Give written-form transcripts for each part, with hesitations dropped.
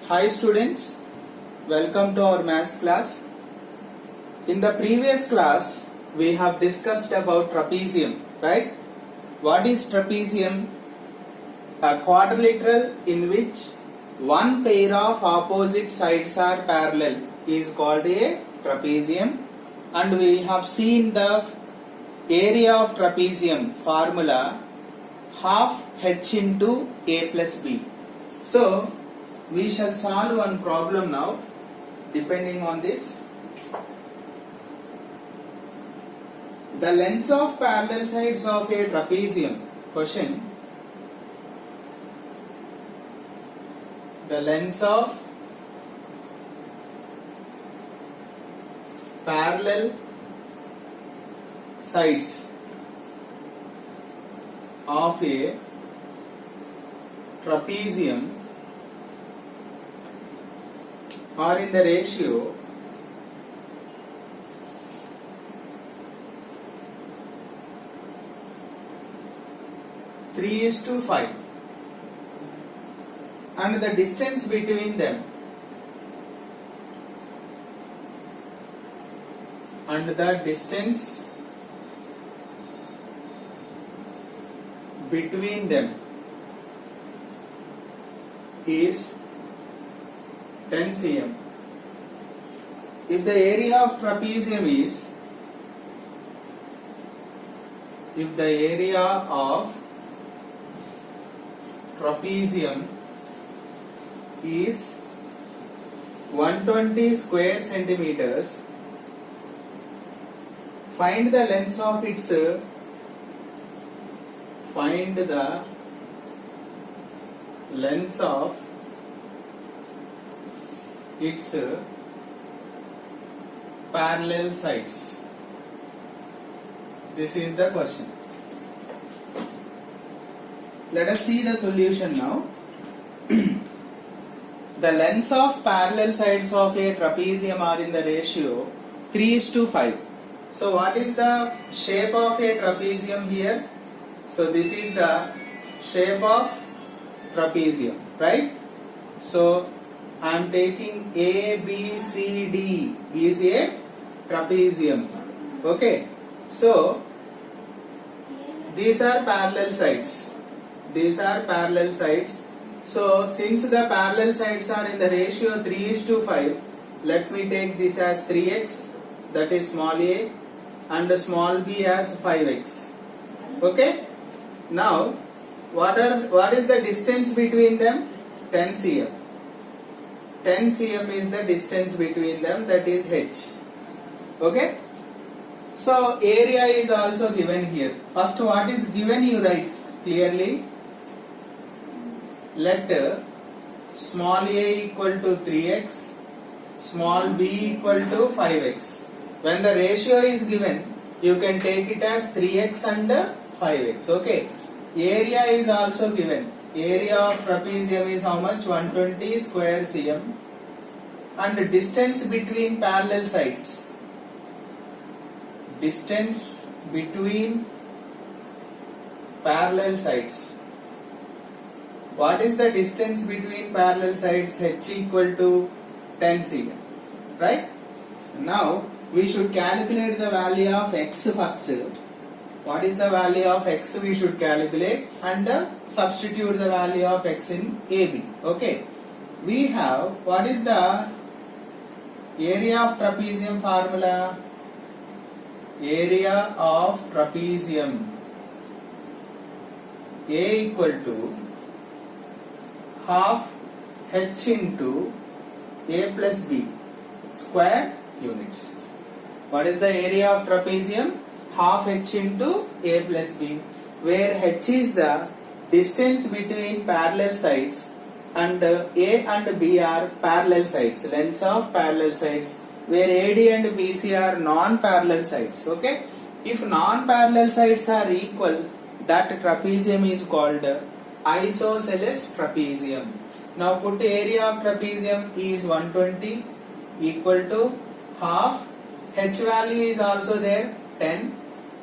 Hi students, welcome to our maths class. In the previous class, we have discussed about trapezium, right? What is trapezium? A quadrilateral in which one pair of opposite sides are parallel is called a trapezium, and we have seen the area of trapezium formula half h into a plus b. So we shall solve one problem now depending on this. The lengths of parallel sides of a trapezium. Question. The lengths of parallel sides of a trapezium are in the ratio 3:5, and the distance between them is 10 cm. If the area of trapezium is 120 square centimeters, find the length of its parallel sides. This is the question. Let us see the solution now. The lengths of parallel sides of a trapezium are in the ratio 3:5. So what is the shape of a trapezium here? So this is the shape of trapezium, right? So I am taking A, B, C, D is a trapezium. Okay. So these are parallel sides. So since the parallel sides are in the ratio 3:5, let me take this as 3x, that is small a, and small b as 5x. Okay. Now what is the distance between them? 10 cm. 10 cm is the distance between them, that is h. Okay. So area is also given here. First, what is given you write clearly. Let small a equal to 3x, small b equal to 5x. When the ratio is given, you can take it as 3x and 5x. Okay. Area is also given. Area of trapezium is how much? 120 square cm. And the distance between parallel sides. What is the distance between parallel sides? H equal to 10 cm. Right? Now we should calculate the value of x first. What is the value of x we should calculate, and substitute the value of x in AB. Okay. We have, what is the area of trapezium formula? Area of trapezium, A equal to half h into a plus b square units. What is the area of trapezium? Half h into a plus b, where h is the distance between parallel sides, and a and b are parallel sides, lengths of parallel sides, where AD and BC are non-parallel sides. Okay. If non-parallel sides are equal, that trapezium is called isosceles trapezium. Now put area of trapezium is 120 equal to half, h value is also there, 10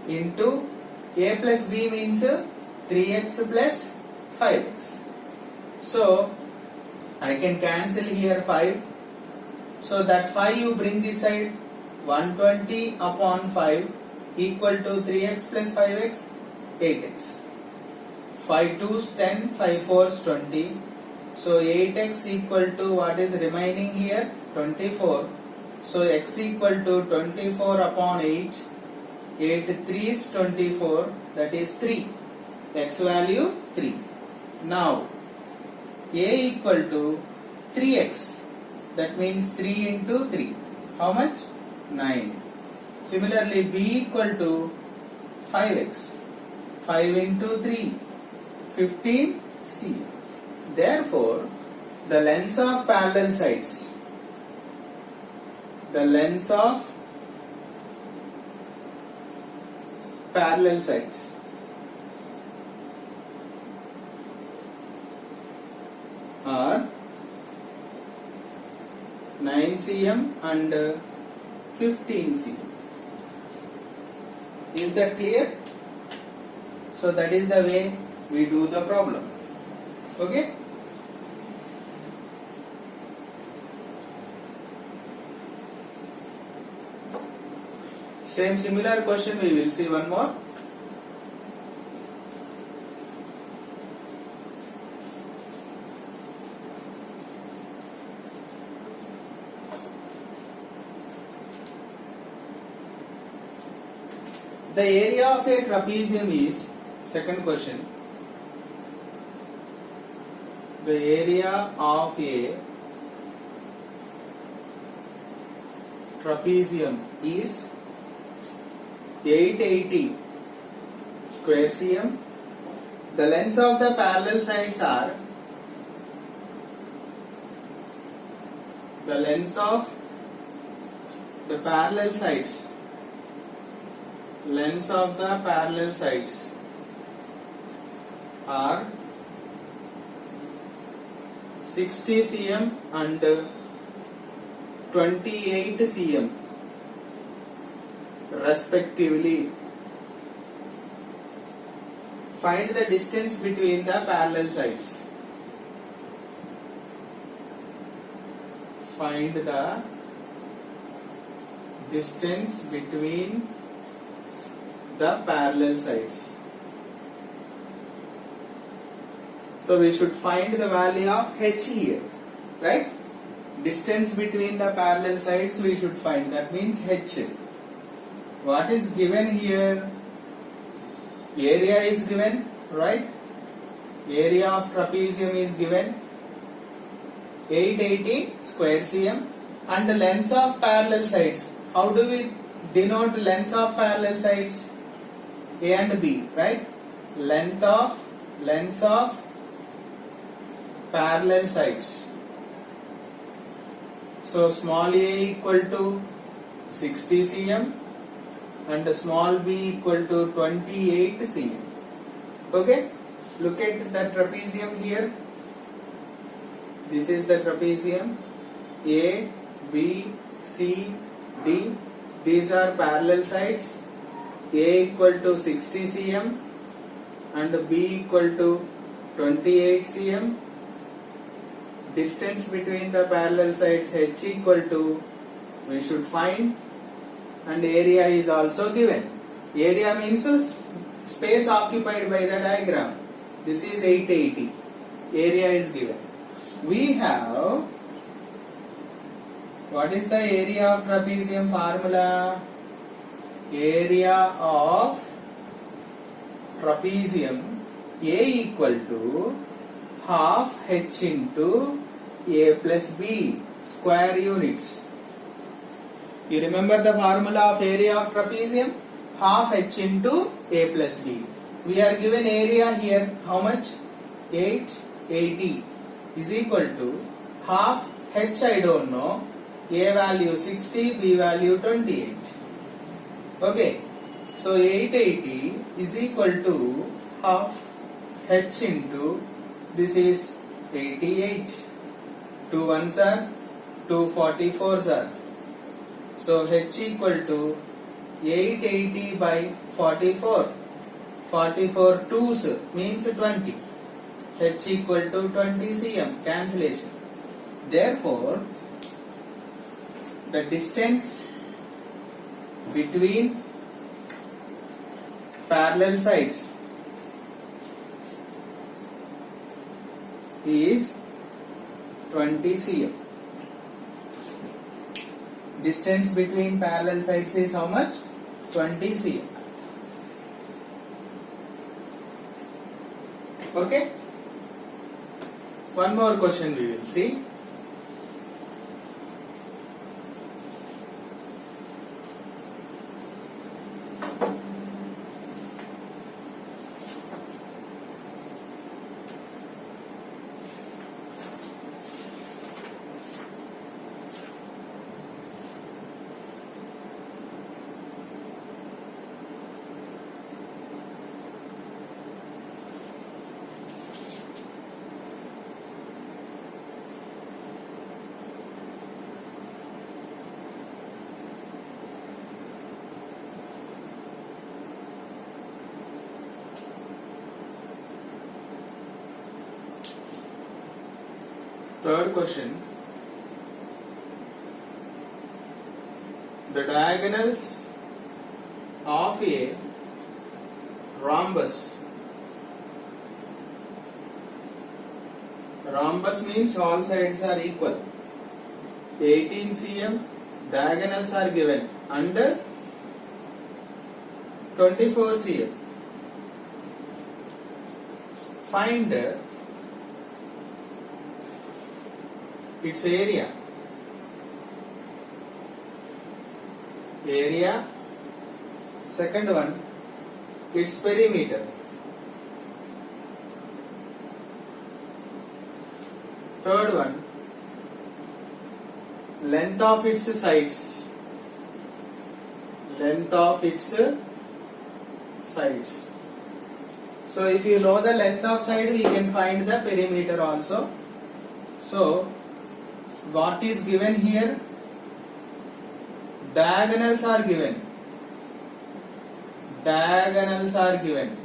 into a plus b means 3x plus 5x. So I can cancel here 5. So that 5 you bring this side. 120 upon 5 equal to 3x plus 5x, 8x. 5 2's 10, 5 4's 20. So 8x equal to what is remaining here? 24. So x equal to 24 upon 8. 8 3's 24, that is 3. X value 3. Now a equal to 3x, that means 3 into 3. How much? 9. Similarly b equal to 5x. 5 into 3, 15 c. Therefore the lengths of parallel sides, the lengths of parallel sides are 9 cm and 15 cm. Is that clear? So that is the way we do the problem. Okay? Same similar question we will see one more. The area of a trapezium is, second question, the area of a trapezium is 880 square cm. The lengths of the parallel sides are, the lengths of the parallel sides, lengths of the parallel sides are 60 cm and 28 cm respectively. Find the distance between the parallel sides. Find the distance between the parallel sides. So we should find the value of h here, right? Distance between the parallel sides we should find. That means h. What is given here? Area is given, right? Area of trapezium is given 880 square cm, and the lengths of parallel sides. How do we denote lengths of parallel sides? A and B, right? Lengths of parallel sides. So small a equal to 60 cm and small b equal to 28 cm. Okay? Look at the trapezium here. This is the trapezium. A, B, C, D. These are parallel sides. A equal to 60 cm and B equal to 28 cm. Distance between the parallel sides h equal to, we should find, and area is also given. Area means space occupied by the diagram. This is 880. Area is given. We have, what is the area of trapezium formula? Area of trapezium A equal to half h into a plus b square units. You remember the formula of area of trapezium? Half h into a plus b. We are given area here. How much? 880 is equal to half h, I don't know. A value 60, b value 28. Okay. So 880 is equal to half h into, this is 88. 2 ones are 2 44s are. So h equal to 880 by 44. 44 2s means 20. H equal to 20 cm. Cancellation. Therefore, the distance between parallel sides is 20 cm. Distance between parallel sides is how much? 20 cm. Okay? One more question we will see. Third question. The diagonals of a rhombus. Rhombus means all sides are equal. 18 cm diagonals are given under 24 cm. Find its area. Area. Second one, its perimeter. Third one, length of its sides. Length of its sides. So if you know the length of side, we can find the perimeter also. So what is given here? Diagonals are given. Diagonals are given.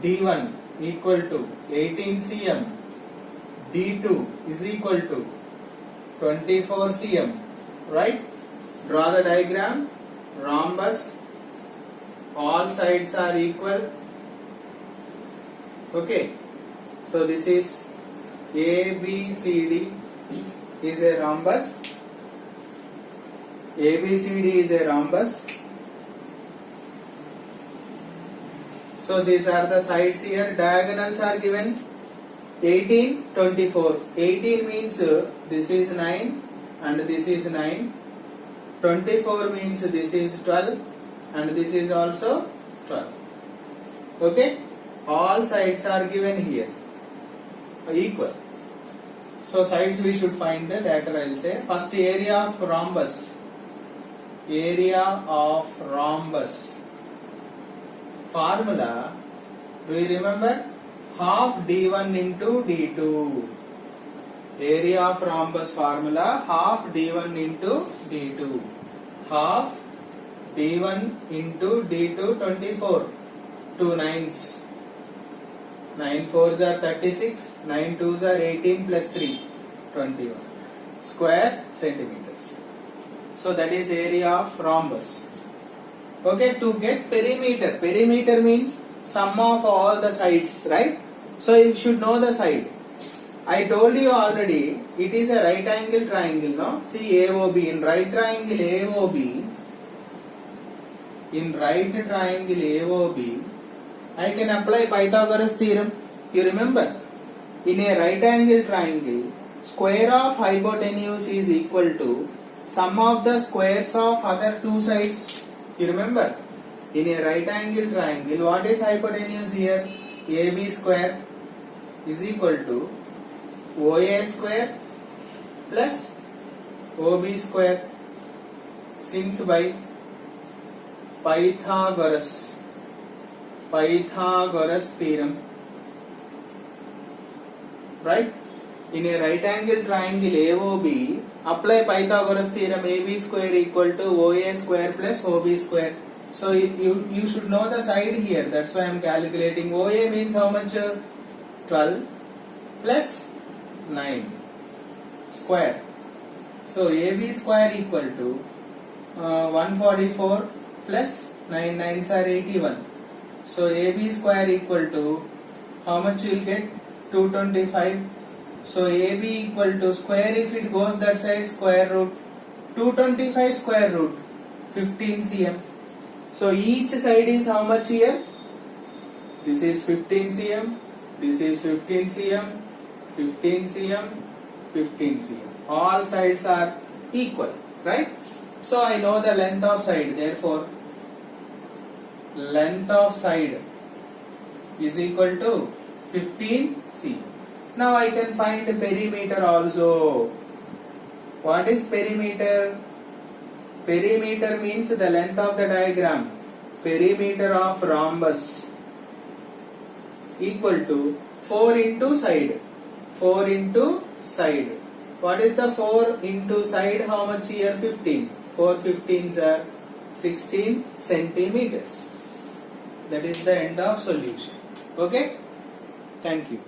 D1 equal to 18 cm. D2 is equal to 24 cm. Right? Draw the diagram. Rhombus. All sides are equal. Okay. So this is ABCD is a rhombus. ABCD is a rhombus. So these are the sides here. Diagonals are given 18, 24. 18 means this is 9 and this is 9. 24 means this is 12 and this is also 12. Okay? All sides are given here. Equal. So sides we should find later I will say. First, area of rhombus. Area of rhombus. Formula, do you remember? Half D1 into D2. Area of rhombus formula, half D1 into D2. Half D1 into D2, 24. 2 9s. 9 4s are 36, 9 2s are 18 plus 3, 21 square centimeters. So that is area of rhombus. Okay, to get perimeter. Perimeter means sum of all the sides, right? So you should know the side. I told you already, it is a right angle triangle, no? See AOB, in right triangle AOB, in right triangle AOB, I can apply Pythagoras theorem. You remember? In a right angle triangle, square of hypotenuse is equal to sum of the squares of other two sides. You remember? In a right angle triangle, what is hypotenuse here? AB square is equal to OA square plus OB square. Since by Pythagoras theorem, right? In a right angle triangle AOB, apply Pythagoras theorem. AB square equal to OA square plus OB square. So you should know the side here. That's why I am calculating. OA means how much? 12 plus 9. square. So AB square equal to 144 plus 9 9s are 81. So AB square equal to how much you will get? 225. So AB equal to square, if it goes that side, square root 225 square root 15 cm. So each side is how much here? This is 15 cm, this is 15 cm, 15 cm, 15 cm. All sides are equal, right? So I know the length of side, therefore length of side is equal to 15 cm. Now I can find the perimeter also. What is perimeter? Perimeter means the length of the diagram. Perimeter of rhombus equal to 4 into side. 4 into side. What is the 4 into side? How much here? 15. 4 15s are 16 centimeters. That is the end of solution. Okay? Thank you.